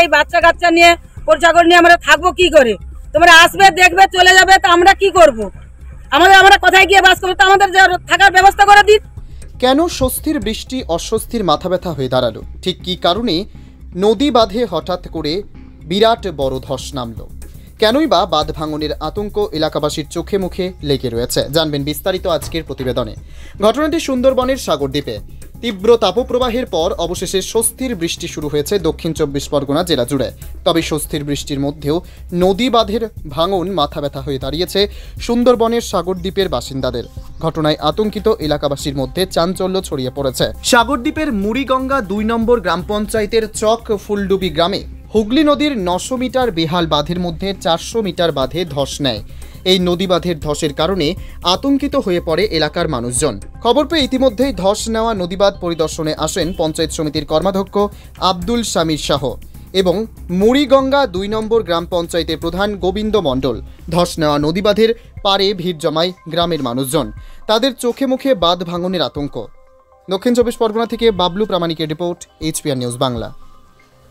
এই বাচ্চা কাচ্চা নিয়ে পোরছাগর নিয়ে আমরা থাকবো কি করে? তোমরা আসবে, দেখবে, চলে যাবে, তো আমরা কি করব? আমরা কোথায় গিয়ে বাস করবো? তো আমাদের থাকার ব্যবস্থা করে দিন। কেন স্বস্তির বৃষ্টি অস্বস্তির মাথা ব্যথা হয়ে দাঁড়ালো? ঠিক কী কারণে নদী বাঁধে হঠাৎ করে বিরাট বড় ধস নামলো? কেনই বা বাঁধ ভাঙনের আতঙ্ক এলাকাবাসীর চোখে মুখে লেগে রয়েছে? জানবেন বিস্তারিত আজকের প্রতিবেদনে। ঘটনাটি সুন্দরবনের সাগরদ্বীপে। তীব্র তাপপ্রবাহের পর অবশেষে স্বস্তির বৃষ্টি শুরু হয়েছে দক্ষিণ 24 পরগনা জেলা জুড়ে। তবে স্বস্তির বৃষ্টির মধ্যেও নদী বাঁধের ভাঙন মাথা ব্যথা হয়ে দাঁড়িয়েছে সুন্দরবনের সাগরদ্বীপের বাসিন্দাদের। ঘটনায় আতঙ্কিত এলাকাবাসীর মধ্যে চাঞ্চল্য ছড়িয়ে পড়েছে। সাগরদ্বীপের মুড়িগঙ্গা 2 নম্বর গ্রাম পঞ্চায়েতের চক ফুলডুবি গ্রামে হুগলি নদীর 900 মিটার বেহাল বাঁধের মধ্যে 400 মিটার বাঁধে ধস নেয়। এই নদী বাঁধের ধসের কারণে আতঙ্কিত হয়ে পড়ে এলাকার মানুষজন। খবর পেয়ে ইতিমধ্যেই ধস নেওয়া নদীবাঁধ পরিদর্শনে আসেন পঞ্চায়েত সমিতির কর্মাধ্যক্ষ আব্দুল শামির শাহ এবং মুড়িগঙ্গা 2 নম্বর গ্রাম পঞ্চায়েতের প্রধান গোবিন্দ মণ্ডল। ধস নেওয়া নদীবাঁধের পাড়ে ভিড় জমায় গ্রামের মানুষজন। তাদের চোখে মুখে বাঁধ ভাঙনের আতঙ্ক। দক্ষিণ 24 পরগনা থেকে বাবলু প্রামাণিকের রিপোর্ট, HPR নিউজ বাংলা।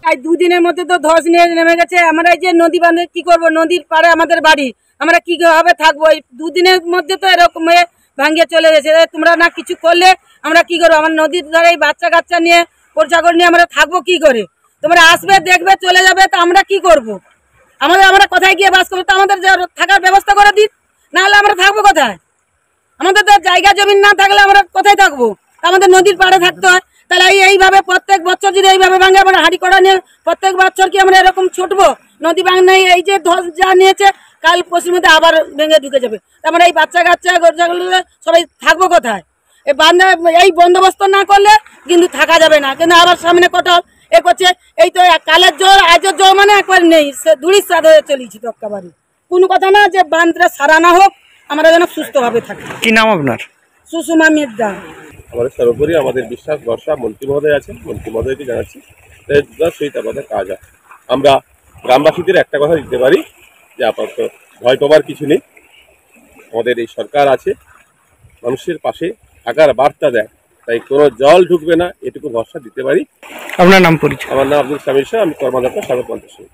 এই দুদিনের মধ্যে তো ধস নিয়ে নেমে গেছে। আমরা এই যে নদী বাঁধে কি করব? নদীর পাড়ে আমাদের বাড়ি, আমরা কি ভাবে থাকবো? এই দুদিনের মধ্যে তো এরকম হয়ে ভাঙিয়ে চলে গেছে। তোমরা না কিছু করলে আমরা কি করবো? আমার নদীর ধারে এই বাচ্চা কাচ্চা নিয়ে পোরছাগর নিয়ে আমরা থাকবো কি করে? তোমরা আসবে, দেখবে, চলে যাবে, তো আমরা কি করব? আমরা কোথায় গিয়ে বাস করবো? তো আমাদের থাকার ব্যবস্থা করে দিন, নাহলে আমরা থাকবো কোথায়? আমাদের তো জায়গা জমিন না থাকলে আমরা কোথায় থাকবো? আমাদের নদীর পাড়ে থাকতে হয়। তাহলে এইভাবে প্রত্যেক বছর যদি এইভাবে ভাঙে, আমরা হাঁড়ি কড়া নিয়ে প্রত্যেক বছর কি আমরা এরকম ছুটবো? নদী ভাঙনাই এই যে ধস যা নিয়েছে, কাল পরশুর মধ্যে আবার ভেঙে ঢুকে যাবে। আমরা এই বাচ্চা কাচ্চা গরজাগুলো সবাই থাকবো কোথায়? এই বান্ধা এই বন্দোবস্ত না করলে কিন্তু থাকা যাবে না। কিন্তু আবার সামনে কটাল এ করছে, এই তো কালের জোর আজের জোর মানে একবার নেই, সে ধুড়ির সাদ হয়ে চলেছি তো একেবারে। কোনো কথা না যে বান্ধটা সারানো হোক, আমরা যেন সুস্থভাবে থাকি। কি নাম আপনার? সুষমা মির্জা। আমাদের সর্বোপরি আমাদের বিশ্বাস ভরসা মন্ত্রী মহোদয় আছেন, মন্ত্রী মহোদয়কে জানাচ্ছি সহিত আমাদের কাজ হয়। আমরা গ্রামবাসীদের একটা কথা দিতে পারি যে আপাতত ভয় পাবার কিছু নেই। আমাদের এই সরকার আছে, মানুষের পাশে থাকার বার্তা দেয়, তাই কোনো জল ঢুকবে না এটুকু ভরসা দিতে পারি। আপনার নাম পরিচয়? আমার নাম আব্দুল শামির শাহ, আমি কর্মাধ্যক্ষ সাগর পঞ্চায়েত।